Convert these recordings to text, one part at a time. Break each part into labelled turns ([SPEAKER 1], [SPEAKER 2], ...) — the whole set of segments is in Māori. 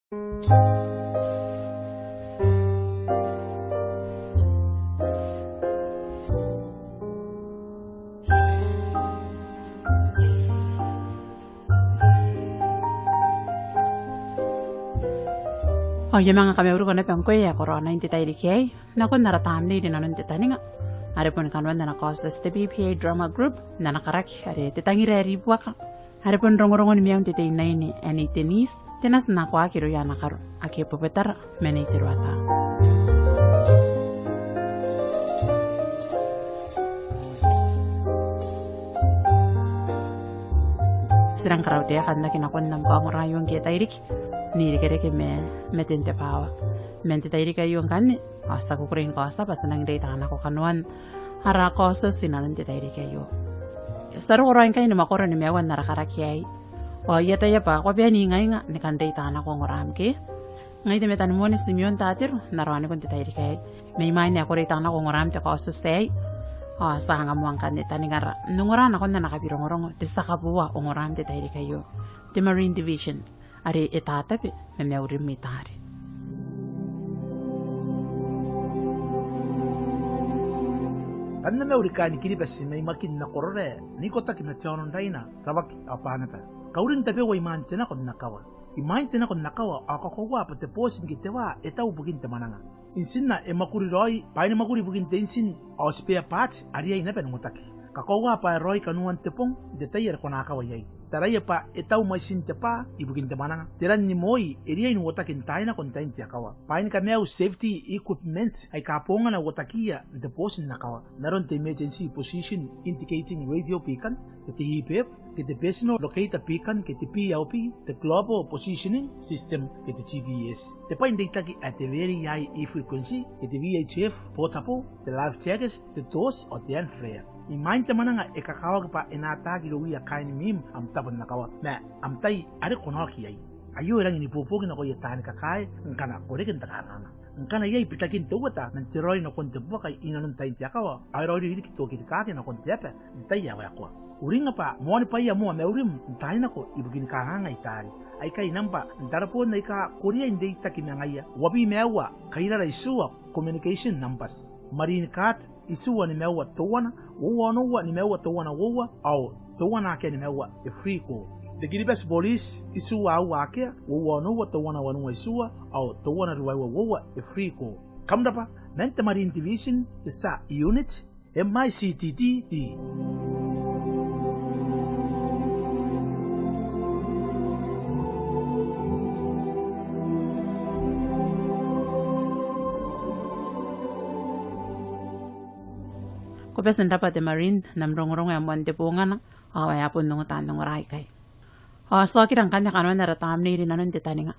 [SPEAKER 1] Oye mga kami uru kono pang kuya corona inti tayo kay nakon naratam ni dinan inti taninga are pon kanwan na causes the BPA Drama Group na nakarak are ti Tangira ribuaka are pon rongorongon miyaw ti tay ni ani tenis tenas na kwa kiro ya nakaro ake popetar meni tirwata serang karau dia kan nakon nam ko ngorayong kita irik ni kere ke me tente pawa mente tairi kayo kan asta ko kuring costa pas nang data anak ko kanuan hara costa sinan te tairi kayo staro orang kain makoro ni mewan narakara kiai o yata ya pa ko be ni ngai nga ni kan data anak ko ngoram ke ngai te metan monis ni mion tatir narwani kon te tairi kai me mai ni ako data anak ko ngoram te costa stay asta hanga muang kan ta ni ngara nungora na kon na nakapirongorong te sakabuwa ngoram te tairi kayo the Marine Division are etatape me meurim mitari.
[SPEAKER 2] Anna meurikani Kiribati may makin na korore ni ko takin na tiyonon daina tabak apana pa. Kaurin tabe wa imante na kon nakawa. Imante na kon nakawa akakowa pate posin gitewa etau bugin temananga. Insin na makuri roy paine makuri bugin tensin au spare parts aria ina pen ngotaki. Kakowa pa roy kanuan tepong detayer konakawa yai. Taraya pa etau may sintepa ibugin temananga. Tiran ni moi eria inu wotakin taina kontain tiakawa. Pain kameu safety equipment ay kaponga na wotakia deposit nakawa. Naron te emergency position indicating radio beacon, kete HPF, kete personal locator beacon, kete PLP, the global positioning system, kete GPS. Te pain data ki at the very high frequency, kete VHF portable, the life jackets, the doors or the flare. Imain teman nga ekakawag pa inatagi luwi kain mim am tabon nakawa na am tay are kono kiyai ayo lang inipupugin ako yatan kakay ngkana korekin takarana ngkana yai pitakin tuwata ng tiroy na kontebuwa kay inanon tay tiyakawa ayro ri kito kitake na kontepe tay yawa ako uring nga pa mo ni pa mo meurim tay nako ibugin ka nga itari ay kay nampa darapon na ika korea hindi takinangaya wabi mewa kayla isuwa communication numbers marine card isuwa ni mewa towana wowa ni mewa towana wowa au towana ke ni mewa e free ko the Kiribati police isuwa wake wowa towana wanu isuwa au towana ruwa wowa e free ko kamda pa mente marine division isa unit MICTTD
[SPEAKER 1] ko pesen dapat de marine nam rongrong yang mon de bongana ya pun nung tan nung rai kai so kirang kan kan na ratam ni rin anon de taninga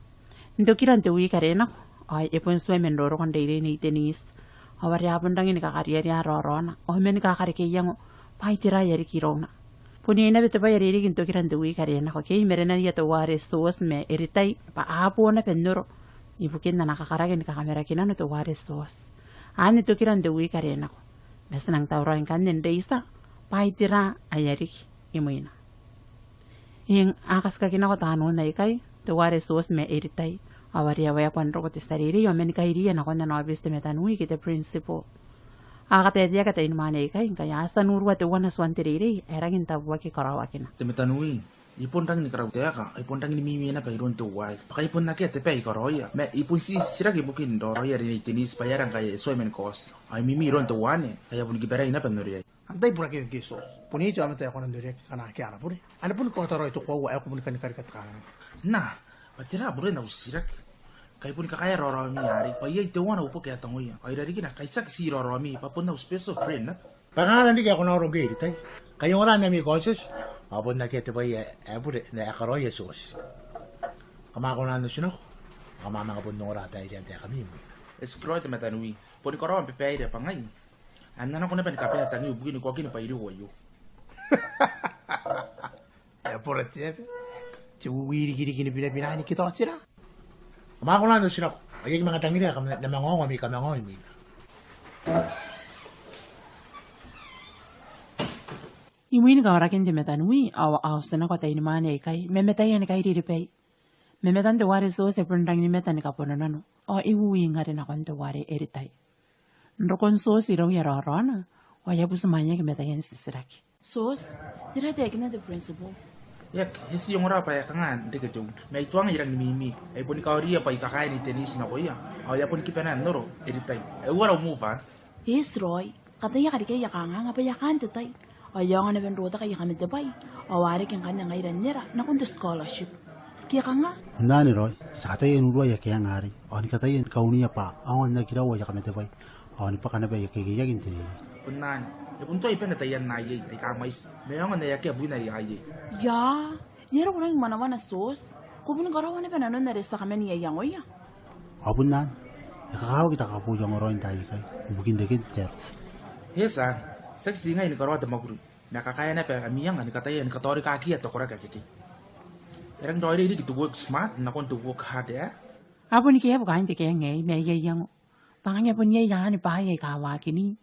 [SPEAKER 1] ndo kiran de wi kare na e pun swem en ro kon de ni tenis awar ya pun dangin ka karier ya ro na men ka kare ke yang pai tira yari kirona puni na bete ba yari kin to kiran de wi kare na ko ke merena ya to ware stos me eritai pa apo na penuro ibukin na nakakaragen ka kamera kinano to ware stos ani to kiran de wi kare na ko Basta nang tawroin kan din isa, pahitira ayarik imoy na. Yung akas ka kinakotano na ikay, tuwares tuwas me eritay, awari-awaya kwan ro kotis tariri, yung menikahiriyan ako na nabis te metanui kita principle. Akatedya katayin mana ikay, kaya hasta nurwa tuwan na swan tiriri, erangin tabwa ki karawakin na.
[SPEAKER 3] Te metanui. Ipon tang ni karau teka, ipon tang ni mimi na pairon tuwai. Pakai ipon na kaya tepe ikaroya. Me ipon si sira kibukin doroya rin itinis payaran kaya soymen kos. Ay mimi ron tuwane, kaya pun kibera ina penuriya.
[SPEAKER 2] Antay pura kaya kisos. Puni ito amat tayo ko nanduriya kana kaya na puri. Ano pun ko taroy to kwa ay ko pun kanikat kana.
[SPEAKER 3] Na, batira puri na usirak. Kaya pun kakaya rorami yari. Paya ituwan upo kaya tangoya. Ay dari kina kaisak si rorami papun na special friend na.
[SPEAKER 2] Pangalan di kaya ko na rogi tay. Kayo wala na mi koses. Abon na kete bay abure na akaroya sos. Kamako na no sino. Kamama ka bundong rata iyan tayo kami.
[SPEAKER 3] Escroy te metanui. Pun karawan pepe ide pangay. Andan ako na pa ni kape tangi ubugin ko kini pairu wayo.
[SPEAKER 2] Ya por tiempo. Tuwiri kini pinani kita tira. Kamako na no sino. Ay mga Tangira kam na mangongo mi kamangoy mi.
[SPEAKER 1] Imuin ka orakin de metanui aw stena ko tay ni mane kai me metayan kai ri pay Memetan de ware so se pundang ni metan ka ponanano. O iwi ngare na kon de ware eritai. Ndokon so si rong ya rorona. O ya busumanya ke metayen sisiraki. Sos, tira de kina the principal.
[SPEAKER 3] Yak, hesi yung ora pa yakangan de ketu. May tuang irang ni mimi. Ay pun ka ori pa ikakain ni tenis na ko ya. Ay pun kipanan noro eritai. Ay wara move on.
[SPEAKER 1] Yes, Roy. Katanya ka di kaya yakanga nga pa yakan tatay. Ayaw nga na benrota kaya kami dabay. Awari kang kanya ngairan nira na kundi scholarship. Kaya ka nga.
[SPEAKER 4] Nani Roy, sa katayin uruwa ya kaya ngari. O ni katayin kauniya pa, awan na kirawa ya kami dabay. O ni pa ka na ba ya kikiyagin tinili.
[SPEAKER 3] Punan. Ay pun to ipen na tayan na yay. Ay kamais. May nga na yakya buhay na yay.
[SPEAKER 1] Ya, yara ko lang manawa na sos. Kubun karawan na pananon na resta kami niya yang oya.
[SPEAKER 4] Abun nan, nakakawa kita kapuyang oroin tayo kay. Bugin dagit ter.
[SPEAKER 3] Yes, seksi nga ini karwa Drama Group. Nakakaya na pa kami yang ni katayan ni katori kaki at okora kaki. Erang doi ini to work smart na kon to work hard ya.
[SPEAKER 1] Apo ni kaya bukain te kaya ngay may yang. Panganya pun niya yang ni bahaya kawa kini.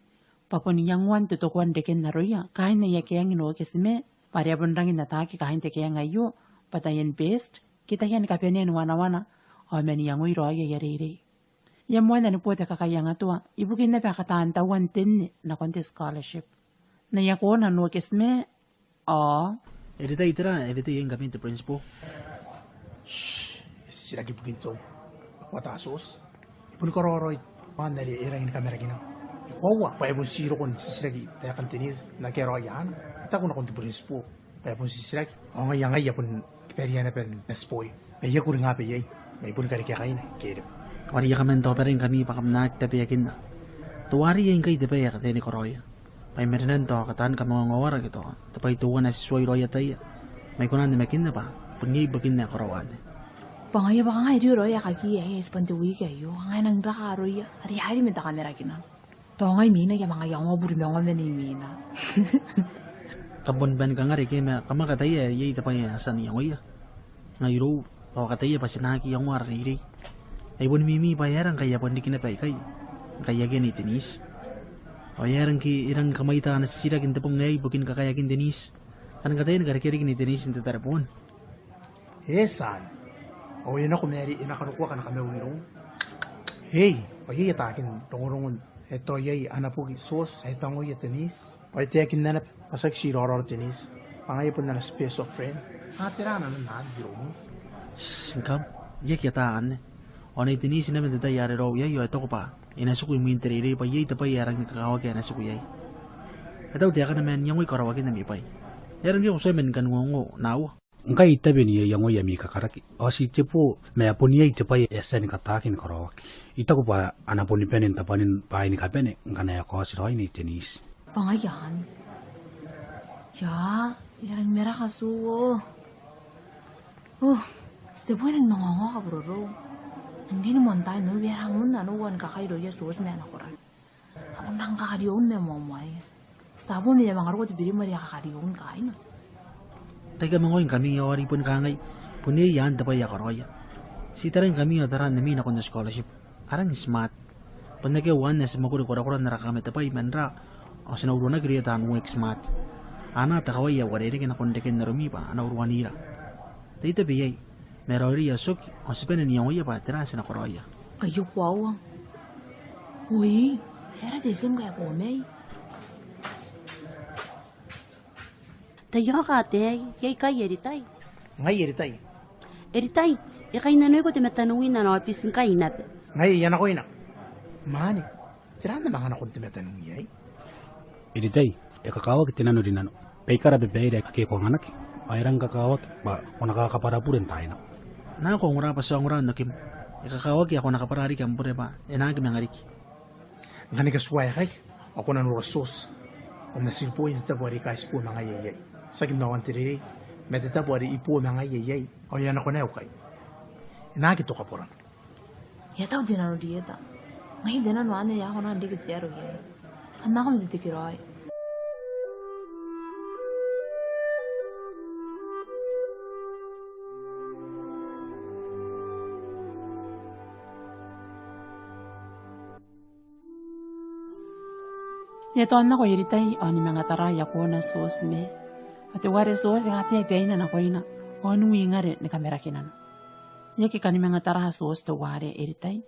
[SPEAKER 1] Papun yang wan to kwan deken na roya. Kain na ya kaya ngino kesime. Paria pun rangin na taki kain te kaya ngayo. Patayan best. Kita yan kapianin wana-wana. O men yang uy roya yariri. Yang mo na niputa kakayang atua. Ibukin na pa kataan tawan tin na konti scholarship. Na yako na no kesme. O.
[SPEAKER 4] Edita itira, edita yung gamin to principal.
[SPEAKER 2] Shh, sila gibugin to. Watasos. Ipun ko roroy. Mga nari irangin kamera gina. Ikawa, pa ibon siro kon sisiragi. Taya kan tinis, nagkero yan. Ita ko na kon tibulis po. Pa ibon sisiragi. O ngayon ngayon pun kiperiya na pen nespoy. May yaku rin nga pa yay. May ibon kari kaya kain. Kaya
[SPEAKER 4] Wari ya kamen to perin kami pakamnak tapi yakin na. Tuwari yung kay tepe ya kateni koroy. Pay merinan to kataan ka mga ngawara gitu. Tapay tuwa na si Soy Roya tayo. May kunan na makin na pa. Pagni bagin na korowan.
[SPEAKER 1] Pangaya ba nga iri roya kaki ya espantuwi kayo. Ngay nang raka roya. Hari-hari minta kamera kina. To ngay mina ya mga yang buri mga men mina.
[SPEAKER 4] Kabon ban ka nga rin kaya kamakataya yay tapay asan yung iya. Ngayro, pakataya pa sinaki yung wariri. Ay pun mimi bayaran kaya pun di kinapay kay. Kaya gini tenis. O yaran ki irang kamaita na sisira kinta pong ngay bukin kakayakin tenis. Anong katayin karakiri kini tenis inta tarapon.
[SPEAKER 2] Hesan. O yun ako nari inakarukwa ka na kami uwirong. Hey, pagi yatakin tungurungun. Ito yay anapugi sos. Ay tango ya tenis. O itayakin na pasak si roror tenis. Pangay po na space of friend. Natira na naan biro mo.
[SPEAKER 4] Singkam, yak yataan. O na tenis namin tata yari raw yayo ito ko pa. Inasukoy mo yung terere pa yay tapay yarang nakakawag kaya nasukoy yay. Ito tiyakan naman yung karawagin na mipay. Yarang yung usay men kan ngongo nawa.
[SPEAKER 5] Ngai tabe ni yang oya mi kakaraki. Osi tepo me apuni ai tepai esen katakin karawak. Ita ko pa anapuni penin tapanin pai ni kapene ngana ya ko si roi ni tenis.
[SPEAKER 1] Pangayan. Ya, yarang merah kasuo. Setiap bulan ngongo ka bro. Hindi naman tayo no yarang mo na no wan kakaido ya sos me na koran. Ako nang kakadiyon me momay. Setiap bulan may mga ro tibiri maria kakadiyon kain.
[SPEAKER 4] Teka mangoy kami awari pun kangay. Puni yan tapay ya karoya. Si tarang kami ataran namin ako na scholarship. Arang smart. Panagyawan na sa makoro kora narakame tapay manra. O sinawro na kriya taan wek smart. Ana takaway ya warere kina kondekin na rumipa ana urwanira. Tayta biyay. Merori ya suki. O sipanin niyang uya pa tirasin na koroya.
[SPEAKER 1] Kayo kwawang. Uy, era desem kaya pomay.
[SPEAKER 6] Tayo ka ate, yay kay eritay.
[SPEAKER 2] Ngay eritay.
[SPEAKER 6] Eritay, ikay nanoy ko timatanungin na napisin kay nat.
[SPEAKER 2] Ngay yan ako inak. Mani, tira na mga nakon timatanong yay.
[SPEAKER 5] Editay, kakawak tinano din ano. Paikara bebeda kake ko nganak. Airang kakawak ba o nakakapara purin tayo na.
[SPEAKER 4] Na ako ngura pa sa ngura nakim. Ikakawag ako nakaparari kang pure ba. Enagim ang ariki.
[SPEAKER 2] Ngani ka suwaya kay. Ako na nura sos. O nasilpo yung tabuari ka ispo mga yayay. Sa ginawan tiriri. May tabuari ipo mga yayay. O yan ako na yun kay. Inagito ka po rin.
[SPEAKER 1] Yataw din ano diyeta. Ngayon din ano ano ya ako na hindi kitsero yay. Handa ko mitikiroy. Yato na ko iritay o ni mga taraya ko na sos me. At wari sos yung ate ay na ko ina. O nung ingare ni kamera kinan. Yaki kanimanga tara sos to ware eritai.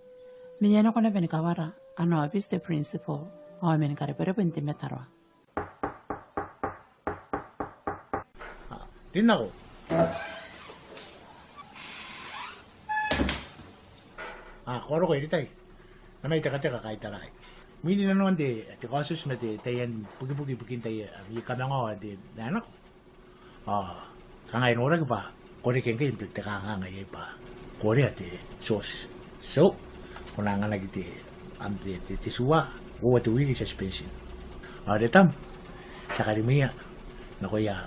[SPEAKER 1] Miyana kona beni kawara ano apiste principal o men kare pere pente metarwa.
[SPEAKER 2] Rinako. Koro ko iritai. Namay teka kaitaray. Mili na noon de kasus na de tayan pugi-pugi tayo mi kamango de nanak. Kangay nora ba? Kori kengke impil teka ngay pa. Kori ate sos. So, kunanga lagi de am de suwa o to wigi suspension. Detam sa kalimia nakoya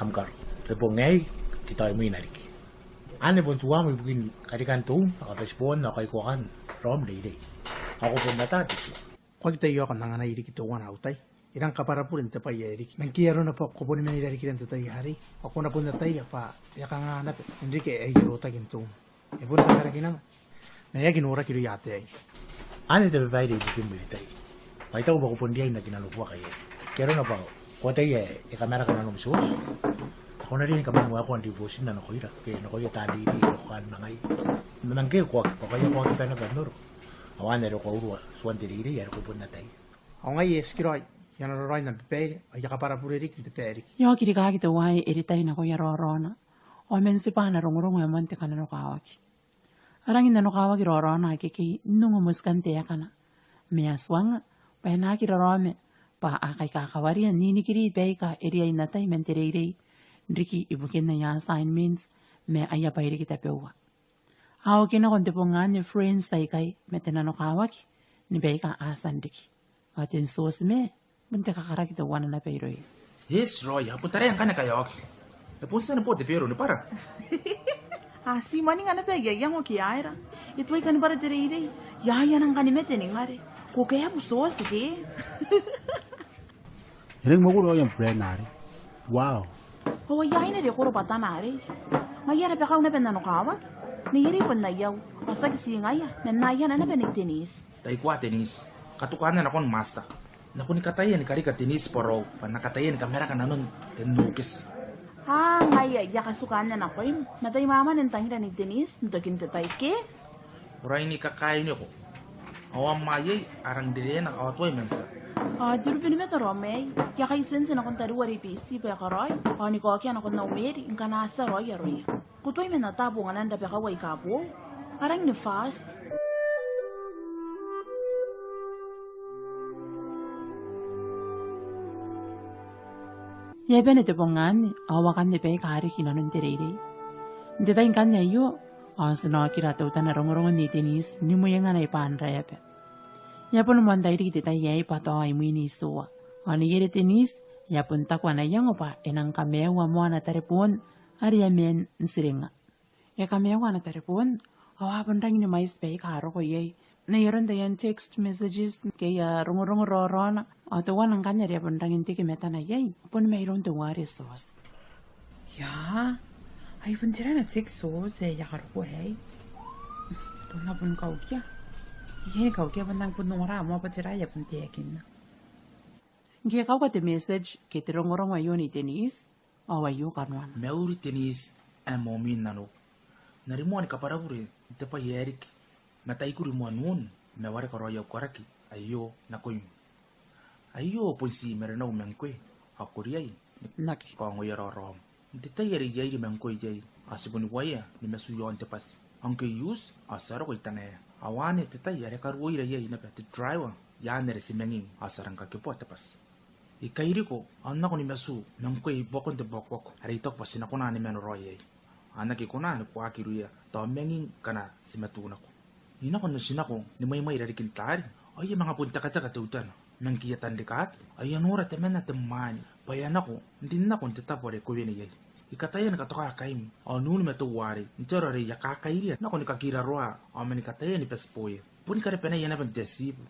[SPEAKER 2] amkar. Tepongay kita mo inariki. Ane pun tuwa mo bugin karikan tum nakapespon na kay kuhan rom lady. Ako po matatis. Kung tayo ka nang nairiki to wan autay. Irang kapara po rin tapay yarik. Nangkiyaro na po ko po ni manirariki rin tatay hari. Ako na po natay pa yaka nga hanap. Hindi kay ay girota gintum. E po na karakin naman. Naya ginura kilo yate ay. Ane tabi bay rin bugin militay. Paita ko ba ko po ndiay na ginalukwa kaya. Kero na pa ko tayo kamera ka na numusos. Ako na rin kami mga ako ang dibusin na nakoy ra. Kaya nakoy tali ni kuhan na ngay. Nangkaya ko kaya ko kita na bandor. Awan na rin ko urwa. Suwan diriri yaro ko po natay. Ako ngay eskiroy. Yan ang roy ng piperi. Ay para puririk ng piperi.
[SPEAKER 1] Yo kiri kaki to wai eritai na ko yaro rona. O men si pa na rongorong ya monte kana no kawaki. Arangin na no kawaki rorona kiki nungo muskante ya kana. Mea swanga. Pa na ki rorome. Pa akay kakawarian nini kiri peka eri ay natay mentirei. Riki ibukin na ya assignments me aya pa iri kita pewa. Ako kinakonte po nga ni friends tay kay metenano kawaki ni peka asan riki. Atin sos me. Bunta kakara kita wana na pero eh.
[SPEAKER 3] Yes, Roy. Punta rin ka na kayo. Punta na po, de pero na para.
[SPEAKER 7] Si mani nga na pa yang o kiaira. Ito ay kanibara dire yaya nang kanimete ni ngare. Kukaya buso sige.
[SPEAKER 5] Yan ang maguro yung plan nari. Wow.
[SPEAKER 7] O yaya na rekoro pata nare. Maya na pa kaw na pa nanukawag. Nihiri pa na yaw. Basta kasi ngaya. Menaya na pa ni tenis.
[SPEAKER 3] Tay kwa tenis. Katukanan ako ng master. Naku ni katayan ni karika tenis poro. Panakatayan ni kamera ka na nun. Tenukis.
[SPEAKER 7] Ngaya yakasukan na ko yun. Natay mama ng Tangira ni tenis. Nutagin tatay ke.
[SPEAKER 3] Uray ni kakain niyo ko. Awang mayay. Arang dire na kawatoy mensa.
[SPEAKER 7] Juru pinimeta romay. Yakay sense na kung taruwari pisi pa karoy. Ni ko kaya na kung naumeri. Inka nasa roy aroy. Kutoy men natabo nga nanda pa kaway kapo. Arang ni fast.
[SPEAKER 1] Yebene te pongan awakan de pe kari kinanon terere. Hindi tayo kanya yo. Sino kira tauta na rongorong ni tenis ni mo yung anay pan repe. Yapon mo anday ri tayo yay pato ay mo inisuwa. Ani yere tenis yapon takwa na yang opa enang kamewa mo na tarepon ariamen nsiringa. Kamewa na tarepon awapon rang ni mais pe karo ko yay. Na yaron dayan text messages kaya rongorong rorona. Tuwan ang kanya rin pun rangin tiki meta na yay. Pun mayroon tuwari sos. Ya, ay pun tira na tik sos eh yakar ko eh. Ito na pun kau kya. Iyan kau kya pun nang pun nora mo pa tira ya pun tiyakin na. Kaya kau ka te message kiti rongorong wayo ni tenis o wayo karwan.
[SPEAKER 3] Meuri tenis momin nano. Narimuan ka para puri. Ito pa yerik. Matay ko rimuan nun. Mewari ka royaw karaki. Ayo nakoy. Ayo pun si merenau mengkwe. Aku riai.
[SPEAKER 1] Naki.
[SPEAKER 3] Kau ngoyaro rom. Dita yari yai di mengkwe yai. Asibun waya ni mesu yon tepas. Angke yus asar ko itane. Awane tita yari karu ira yai na the driver. Ya nere si menging asarang ka kepo tepas. Ikairi ko anak ko ni mesu mengkwe bokon te bokok. Ari tok pasin ako na ni menoro yai. Anak ko na ni kwa kiruya. Taw menging kana si matuna ko. Ina ko na sinako ni may rari kintari. Ay mga punta kata katautan. Nang kiyatan dekat, ayan ora temen na temani. Bayan ako, hindi na kung tatapore ko yun yay. Ikatayan ka to kakaim, o nuni matuwari, ntero re yakakairi, na kung nikakira roa, o manikatayan ni pespoye. Pun ka repena yan naman desibo.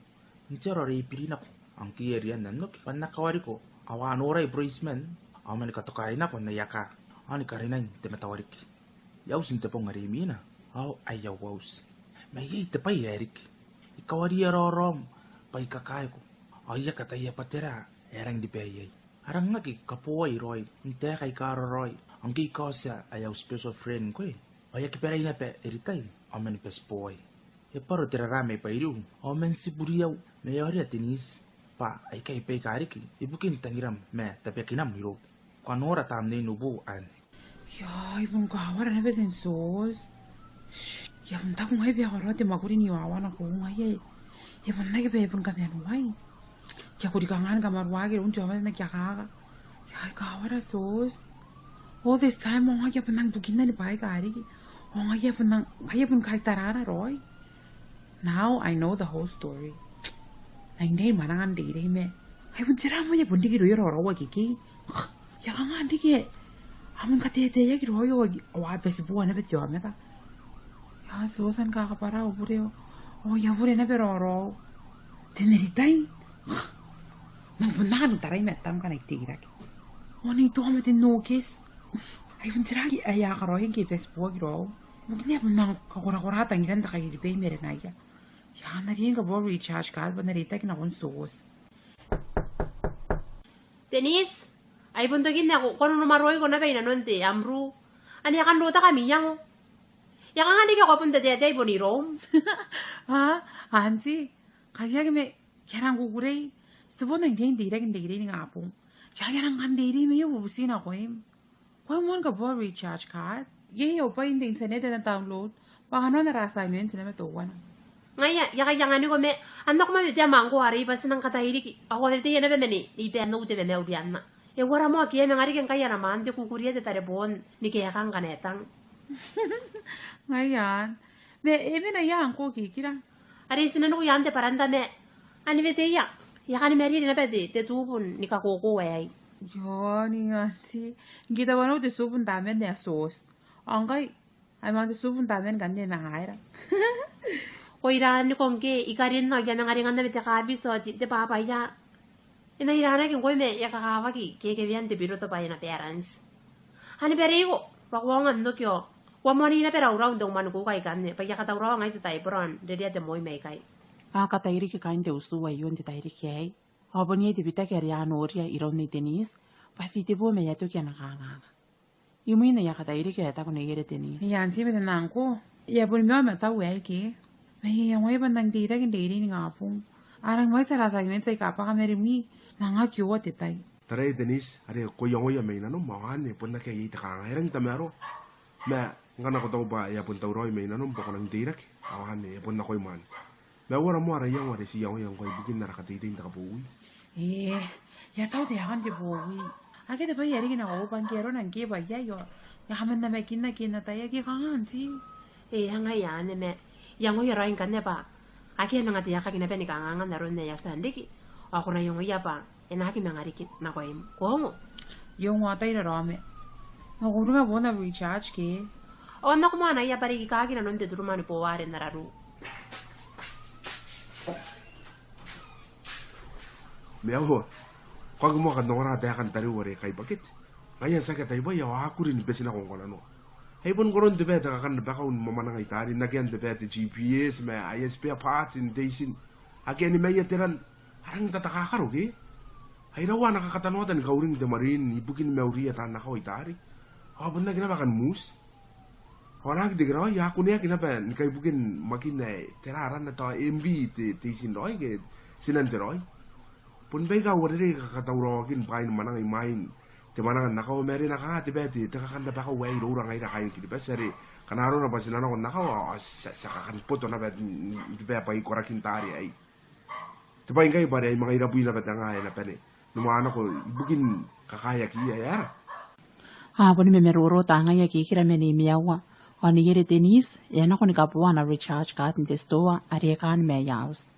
[SPEAKER 3] Ntero re ipirina ko, ang kiyarian na nuk, pan nakawari ko, awan ora ibroismen, o manikatokain ako na yaka, o nikarinain tematawarik. Yaw sinta pong ngarimina, o ayaw waws. May yay tapay erik, ikawari arorom, pay kakay ko. Aya kataya patera, erang di payay. Arang nga kapuay roy, hindi kay karo roy. Ang kikosa ayaw special friend ko eh. Oya kipera ina pe eritai, omen pe spoi. E paro terarame pa iru, omen si buriau, me yori atinis, pa ai kai pe kariki, ibukin tangiram me tapi kinam hiro. Kanora tamne nubu an.
[SPEAKER 1] Ya, ibon kawara na beden sos. Ya, bun takung hai biya karo te makuri ni wawa na kung hai. Ya, bun nage be ibon kami anu hai. Ya, kuri kangan kamar wagi un joma na kya kaga. Ya, kawara sos. All this time ong ya benang bukin na ni bai kari. Ong ya benang kai tarara roy. Now I know the whole story. Nang nei manangan de de me. Hai bun jira mo ya bun digi royo ro wa kiki. Ya kangan digi. Amun katete ya kiro yo wa besi buwa na beti yo meta. Ya sosan ka para obure o ya bure na beroro. Teneritai. Nang bunan tarai metam kan iktirak. Oni to amete no kes. Ai buntiraki aya karo hen ke besi buwa kiro. Mungkin ya bunang kakura tangiran ta kai be mere na ya. Ya na rin ka bo recharge card ba na rita kina kon sos.
[SPEAKER 8] Denise, ay buntogin na ako, kung numaroy ko na ba inanunti, amru. Ano yakan luta kami yang. Yakan nga di ka punta dede, bonirom.
[SPEAKER 1] Ha? Anzi, kaya kami, yarang kukuray. Sabo na hindi nga apong. Kaya yarang kandiri, may ubusin ako eh. Kung mo ka bo recharge card, yayo pa hindi internet na download, baka no narasa nyo yun sila matuwan.
[SPEAKER 8] Ngaya, yakayangan ko me, ano ko mamiti amang ko hari, basta nang katahirik, ako mamiti yan na ba mani, ipian no ute ba me ubian na. E wara mo aki emang ari kan kaya naman di kukuria de tarebon ni kaya kang kanetang.
[SPEAKER 1] Ngayon, me ebe na yan ko kikira.
[SPEAKER 8] Ari sinan ko yan de paranda me. Ani vete ya. Ya kan meri na pede te tubun ni kakoko ay.
[SPEAKER 1] Yo ni anti. Kita wano de subun damen de sos. Angay ay mang de subun damen gande na ngaira.
[SPEAKER 8] Ko iran ni kongke ikarin na yan ang ari nganda vete kabi so de papa ya. Ina irana kin koy me ya kakawa ki ke vian de biro to pa na parents. Ani perigo, pakwang no kyo. Wa mani na pera urang dong man ko kai kan ne pa ya kata urang ai tai bron de dia de moi me kai.
[SPEAKER 1] Katairi ki kain de usu wa yon de tairi ki ai. Aboni de bita ke ria noria iron ni tenis. Pasi te bo me ya to ki na kanga. Yumi na ya katairi ki ta ko ne yere tenis. Ya anti me na ko. Ya bol me ma ta we ki. Me ya ngoi ban dang de ra kin de ri ni ngapung. Arang mai sara sa ngen sai ka pa ka meri nanga kiwa tetai.
[SPEAKER 9] Tarai Denise, are ko yongo ya meina no mangane ponna ke ita kanga herang tamaro. Ma ngana ko tau ba ya pun tau roi meina no pokon ang tirak. Awahane ya ponna koy man. Ma wara mo ara yang wara si yongo yang koy bikin nara katitin ta kabuwi.
[SPEAKER 1] Ya tau de han je buwi. Ake de ba yari na o ban kero nang ke ba ya yo. Ya hamen na me kinna ta ya ke kangan si.
[SPEAKER 8] Hanga ya ne me. Yang o yarain kan ne ba. Ake na ngati ya ka kina be ni kanga na ron ne ya standiki. Ako na yung iya pa, enaki mangarikit na ko im. Kumo.
[SPEAKER 1] Yung watay na rame. Nakuro nga po na recharge ke.
[SPEAKER 8] O na kumana iya parigi kaki na nonde durumani po ware na raru.
[SPEAKER 9] Meaho. Kwa mo kan nora ta kan tari wore kai bakit. Ngayon sa katay ba yaw ako rin besin akong konano. Hey pun koron de beta kan baka un mamanang itari nagyan de beta GPS may ISP parts in days. Again ni may tiran Arang tatakakaro ki. Ay rawa nakakatanotan kauring de marin ibukin mairouia tan nakaw itari. Abon na ginabakan mus. Orang de grawa ya kunya kinapa ni kay bukin makin teraran na to MB ti sindoy ke sinanteroy. Pun bay ka wari kakatawrogin pain manang imain. Ti manang nakaw meri nakati beti takakanda baka way urang ay rakain kini besari. Kanaro na ba sinano nakaw sa kakan puto na bet di ba pa ikorakin tari ay. Tibayin kayo ba mga irabuy na katangay na pene. Numano ko, bukin kakaya kiya yara.
[SPEAKER 1] Pwede may meruro tanga ya kikira meni miyawa. O ni yere tenis, yan ako ni kapuwa na recharge card ni testowa, ariya ka ni meyaws.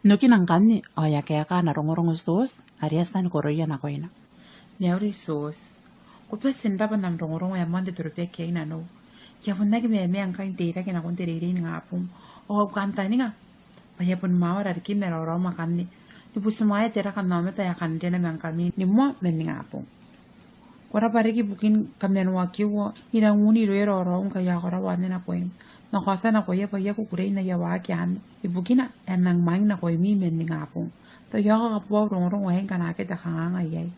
[SPEAKER 1] Nukin ang kani, o ya kaya ka na rongorong ustos, ariya stan koroya na ko ina. Miyawri sos. Kupesin dapat nam rongorong ya mande turupe kaya ina no. Kaya pun nagi me ang kain tita kina kung tiririn nga apong. O kanta ni nga. Paya pun mawar ari ki meroro makan ni. Ni pusumaya tera kan nome ta yakan dia na mang kami ni mo mening apong. Kora pare ki bukin kamyan wa kiwo ira nguni ro ro kaya kora wa na poin. Na kosa na ko ya paya ku kurei na ya wa kyan. Ibukina enang mang na ko mi mening apong. To ya ka po rong rong wa hen kana ke ta khanga ngai.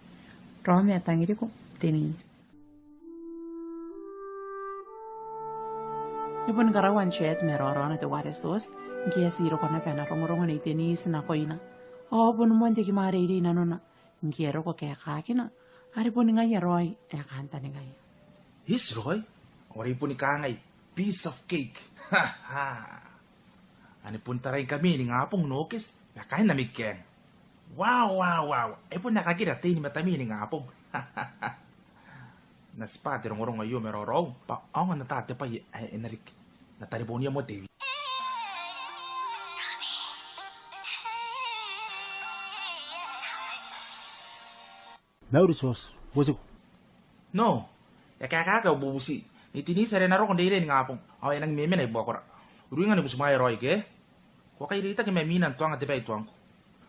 [SPEAKER 1] Ro me tangiri ko tenis. Ipon karawan chet merorona te warestos, ngia siro kona pena rongorongo ni tenis na koina. O pon monte ki mariri na nona, ngia roko kaya kakina, aripon nga yaroi, kanta ni ngaya.
[SPEAKER 3] Yes, Roy. Ori po ni Kangay, piece of cake. Ha ha. Ani pun taray kami ni ngapong nokis, kain na mikken. Wow, wow, wow. Ipon nakakita tayo ni matami ni ngapong. Naspati rong-rong ngayon merorong, pa ang natate pa enarik. Nataribon niya mo TV.
[SPEAKER 5] Mauri sos, busuk.
[SPEAKER 3] No, kakakaw bubusi. Itinis rin na ro kung dili ni ngapong. Away nang meme na ibuwa ko ra. Uruingan ni busumaya Roy ke. Kwa kay rita kay meminan tuang at iba ituang ko.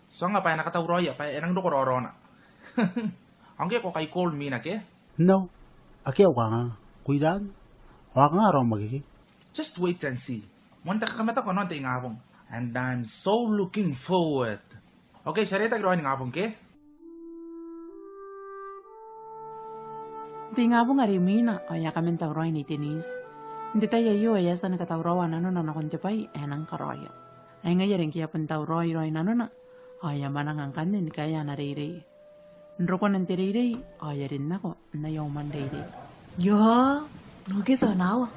[SPEAKER 3] So nga pa nakataw Roy pa enang do ko rorona. Ang kaya ko kay call me na ke.
[SPEAKER 5] No, aki ako nga. Kuidan. Waka nga raw magiging.
[SPEAKER 3] Just wait and see. Munta ka kamata ko noon tayo ngapong. And I'm so looking forward. Okay, sarita gawin ni ngapong ke.
[SPEAKER 1] Di nga po nga rimina, kaya kami tawroy ni Tinis. Hindi tayo iyo ay sa nakatawrawan na nakuntipay, enang karoya. Ay nga yaring kaya pun tawroy na nuna, ay manang ang kanin kaya nariri. Nro ko ng tiriri, ay rin ako, na yung mandiri.
[SPEAKER 10] Ya, nugi sa nawa.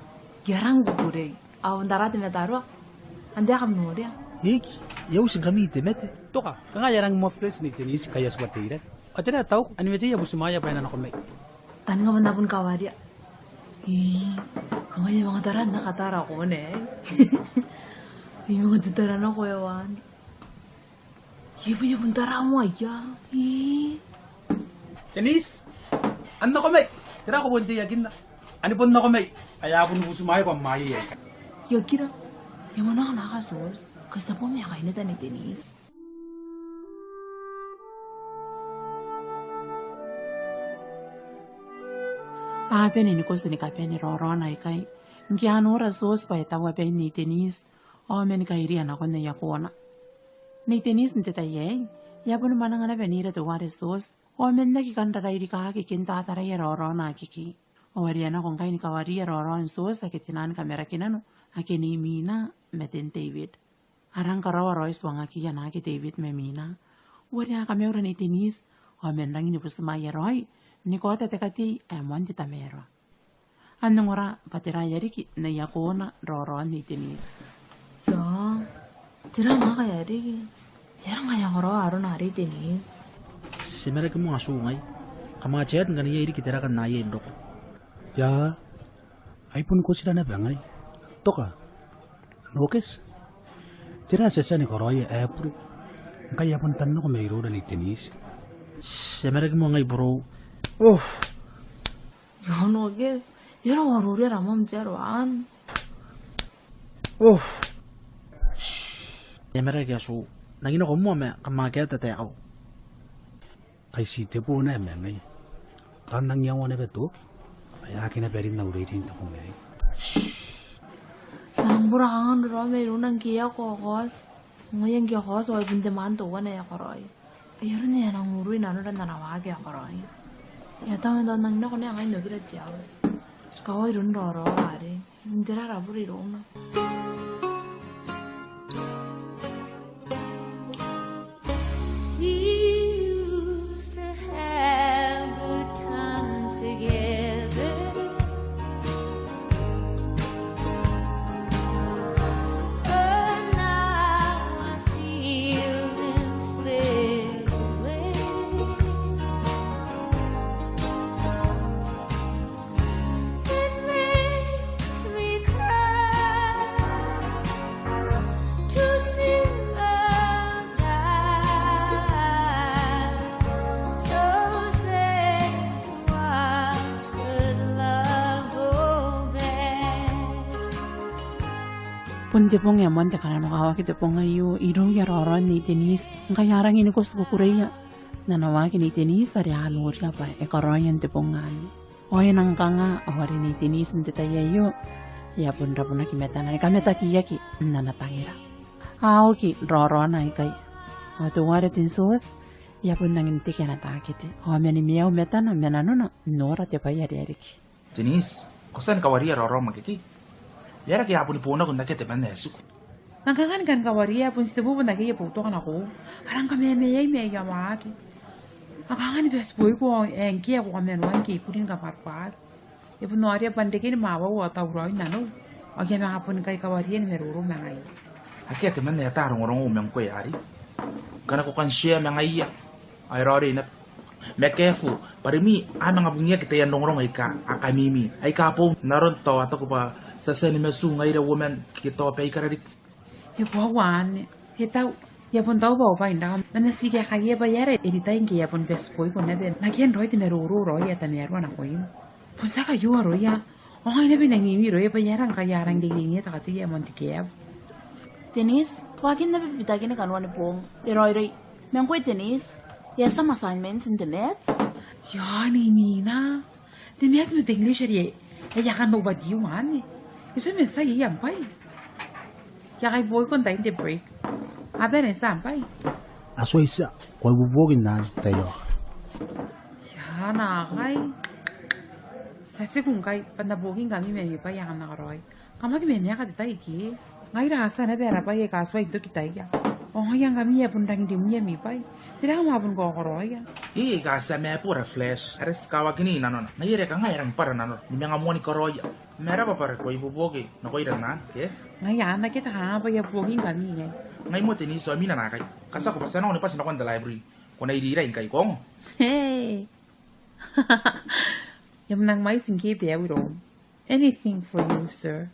[SPEAKER 10] Yarang gugure. Awan darati metarwa. Andi akam nudia.
[SPEAKER 4] Hiki, yaw sing kami temete.
[SPEAKER 5] Toka, kanga yarang mo fresh ni tenis kaya swatira. Atira tau, animete ya busumaya pa na nakomay.
[SPEAKER 10] Tani nga man napun kawadia. Kamay mga taran nakatara ko ne. Yung mga titaran ako yawan. Yung tara mo ya.
[SPEAKER 5] Tenis, ano nakomay? Tira ko bunti yakin na. Ano po nakomay? Kaya ako busumaya ko ang mahi eh.
[SPEAKER 10] Yo kira, yung mga nakasos, kasi po may kainita ni Tenis.
[SPEAKER 1] Apen ini ko sini kapen ni rorona ikai. Ngiano ora sos pa etawa pen ni Tenis. O men kairia na kon ya kona. Ni Tenis nte taye. Ya pun mananga na venire to ware sos. O men na ki kanda iri ka ki kinta tara ya rorona kiki. O waria na kon kai ni kawaria roron sos akitinan kamera kinano. Akini mina meten David. Arang karawa rois wanga ki ya na ki David me mina. Waria kamera ni Tenis. O men rangi ni pusuma ya roi. Ni ko te kati amon ti tamero. Anong ora patira yariki na yakona roron ni Tenis.
[SPEAKER 10] Ya, tira nga kaya di. Yarang kaya ko aron hari Tenis.
[SPEAKER 4] Semera ke mga sungay. Kamachet nga niya iri kitira kan naya indok.
[SPEAKER 5] Ya, ay pun ko sila na bangay. Toka, nokes. Tira sa ni koroya April. Kaya pun tanong ko may roda ni Tenis.
[SPEAKER 4] Semera ke mga bro.
[SPEAKER 10] Ya no guys, yarang waruri ramam jarwan.
[SPEAKER 4] Semera ke asu. Nagina ko mo me kamaketa te ako.
[SPEAKER 5] Kay si tepo na may. Tanang yawa na beto. Ay akin na perin na uritin ta kung may.
[SPEAKER 10] Sarang burakangan ro meron kiya ko kos. Ngayon kiya kos ay bunte manto na ya koroy. Ayaron niya nang urui na nawagi ya koroy. Ya tahu dah nang nak ni angai nukira jaus. Sekarang irun roro hari. Menjera rabur irun.
[SPEAKER 1] Punti pong ya monte kana no kawa kite pong ayu iro ya roron ni Tenis. Ngayarang ini ko sa kukureya. Nanawagi ni Tenis ari halur ya pa e karoyan te pongan. Oy nang kanga awari ni Tenis nte tayayo. Ya pun rapuna kimeta na kameta kiyaki nana Tangira. Aoki roron ay kay. Ato ware tinsos ya pun nang inti kana takiti. O meni miau meta na menano na nora te pa yari ariki.
[SPEAKER 3] Tenis, kusan kawaria rorong magiki. Yara kaya pun puna kun nakete manesu.
[SPEAKER 11] Nangkangan kan kawaria pun situ pun nagi puto kan aku. Arang kami me ya maki. Nangkangan bes boy ko engki aku kami nuanki pudin kapat. Ibu nuaria pandekin mawa wa tauroi nanu. Oke mga pun kay kawaria ni meruro mangai.
[SPEAKER 3] Akete man ya tarong rong umeng ko yari. Kana ko kan share mangai ya. Ay rori na. Me careful. Para mi amang abungya kita yan rong ay ka akamimi. Ay ka po naron to ato ko pa sa seni mesu ngai da woman kita pa ikaradik.
[SPEAKER 11] Ya buawan. Ya tau. Ya pun tahu bawa pa indang. Mana sih kayak kaya bayar edita yang kaya pun best boy pun naben. Lagian roi ti meruro roi ya tameru anak koim. Pun saka yuwa roi ya. Oh ini naben nangimi roi bayaran kaya arang dingingnya takati ya monti kaya.
[SPEAKER 7] Tenis, wakin na bibitagin na kanwa ni Pong. Roy, mengkoy tenis. Ya some assignments in the maths.
[SPEAKER 11] Ya ni Mina. The maths with English ya. Ya kan bawa diuan. Itu mesti ya sampai. Ya kay boy kon tayo the break. Abe na sampai.
[SPEAKER 4] Aso isa, kwa bubogin na tayo.
[SPEAKER 11] Ya na kay. Sa kung kay panabogin kami may pa yang na roy. Kamag may miya ka tayo ki. Ngay rasa na pera pa ye kaswa ito kita ya. Oh yang kami ya pun dang di miya mi pa. Sila mapun ko roy ya.
[SPEAKER 3] Kasa me pura flash. Ares kawa kini nanon. Ngayere ka ngayarang para nanon. Ni mga mo ni koroya. Mera pa para ko ibubogi. Na ko iran na. Okay?
[SPEAKER 11] Ngayon na kita ha pa ya bogin kami ngay.
[SPEAKER 3] Ngay mo tenis so amina na kay. Kasa ko pasano ni pasin ako in the library. Kung naidira in kay kong.
[SPEAKER 11] Hey. Yam nang may singki biya wiro. Anything for you, sir.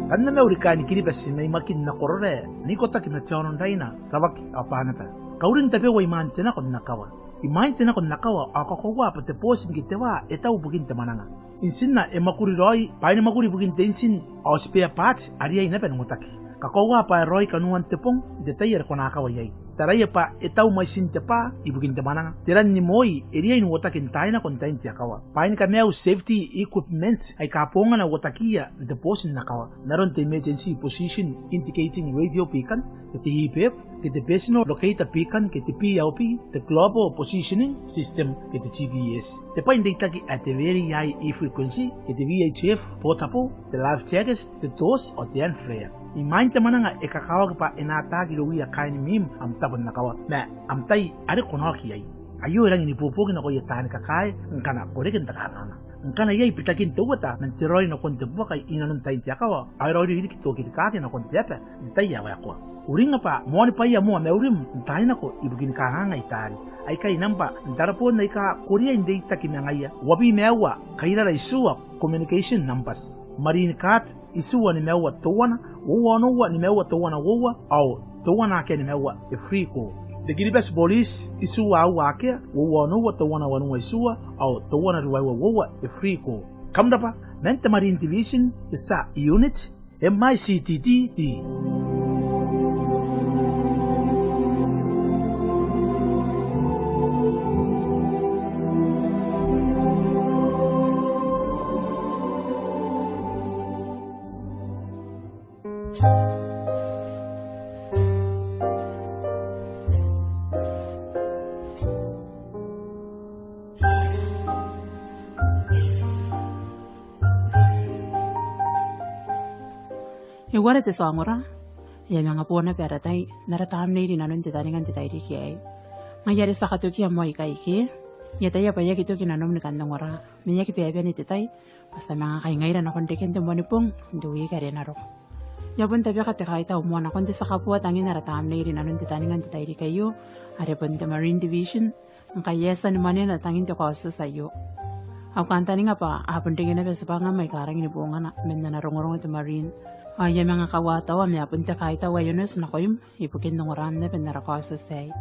[SPEAKER 2] Kanna me urikani Kiribati may makin na korore. Ni ko takin na tiyonon daina. Tabak apana pa. Kaurin tabi way mante na kon nakawa. Imainte na kon nakawa akakowa pate posin gitewa etau bugin temananga. Insin na makuri roy paine makuri bugin tensin au spare parts aria ina pen ngotaki. Kakowa pa roy kanuan tepong detayer kon akawa yai. Taraya pa etau mai sin tepa ibugin temananga. Tiran ni moi eria in wotakin taina kon tain tiakawa. Paine ka meu safety equipment ay kaponga na wotakia de posin nakawa. Naron te emergency position indicating radio beacon kete hipep kete personal locator beacon kete PLP the global positioning system kete GPS. Te paine data at the very high frequency kete VHF portable the life jackets the doors or the flare. Imain teman nga ekakawag pa inatagi luwi kain mim am tabon nakawa. Na am tay ari konoki ay. Ayo lang inipupugin ako yatan kakay ngkana korekin takarana. Ngkana yay pitakin tuwata ng tiroy na kontebuwa kay inanon tayo tiyakawa. Ay roy rin kito kitikakin na kontepe tay yawa ako. Uring nga pa mo ni pa ya mo meurim tayo nako ibugin kahangay tari. Ay kay namba darapon na ika Korea hindi takinangaya. Wabi mewa kayla isuwa communication numbers. Marine card isuwa ni mewa tuwana wowa ni mewa tuwana wowa au tuwana ke ni mewa free call. The Kiribati police isuwa wake wowa tuwana wanu isuwa au tuwana ruwa wowa free call. Kamda pa mente marine division isa unit MICTD.
[SPEAKER 1] Igual te sangora. Ya mga po na pera tay naratam na rin nanon titaningan titay ri kiyay. Ngayari sa katuki ang mo ikay ki. Ya tayo pa ya kito kinanom ni kandang ora. Minya ki pebe ni titay. Basta mga kaingay na kondekin mo ni pong duwi ka rin naro. Ya pun tabi ka te kahit mo na konti sa kapwa tangin naratam na rin nanon titaningan titay ri kayo. Are pun te Marine Division. Ang kayesa ni manin na tangin te kauso sa iyo. Ako kanta ni nga pa hapon tingin na besa pa nga may karang inibuungan na men na narungurong ito Marine. Ay mga kawatawa may apunta kahit awayunos na koyum ipukin ng oram na pinarakosa say.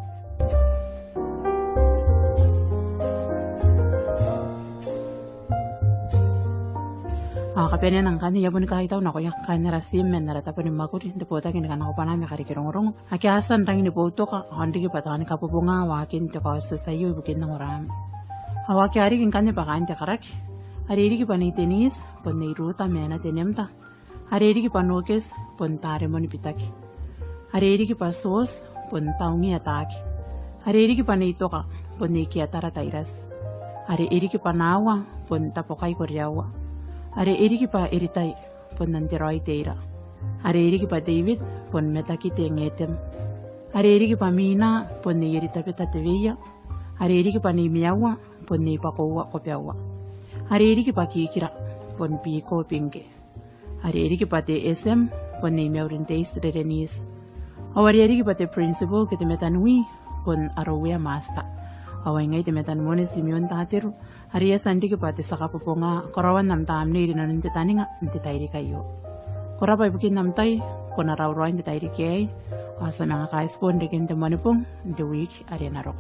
[SPEAKER 1] Kapenya ng kanya yabon kahit na koyak kanya rasim men narata po ni makuri hindi po takin ka nakupana may karikirong-rong. Akiasan rang iniputo ka hindi kipatahan ka po nga wakin te kausto sa iyo ipukin ng oram. Awaki ari kin kanya pa kain te karak. Ariri ki panitinis pon nairuta mena tenemta. Areri ki panokes pon tare moni pitaki. Areri ki pasos pon taungi ataki. Areri ki panito ka pon neki atara tairas. Are eriki pa nawa pun tapokai koriawa. Are eriki pa eritai pun nantiroi teira. Are eriki pa David pun metaki te ngetem. Are eriki pa Mina pun ni erita peta teveia. Are eriki pa ni miawa pun ni pakowa kopiawa. Are eriki pa kikira pun piko pinke. Are eriki pa te SM pun ni meurin te istrerenis. Awari eriki pa te principal ke te metanui pun arawea master. Awai ngai te metan mones di mion tateru. Haria sandi ke pa te sakapoponga korawan nam tamne ri nanun te taninga nte tairi kayo. Korapa ibukin nam tai kona rawroin te tairi kiai. Asa mga kaispon de kente manipong the week are narok.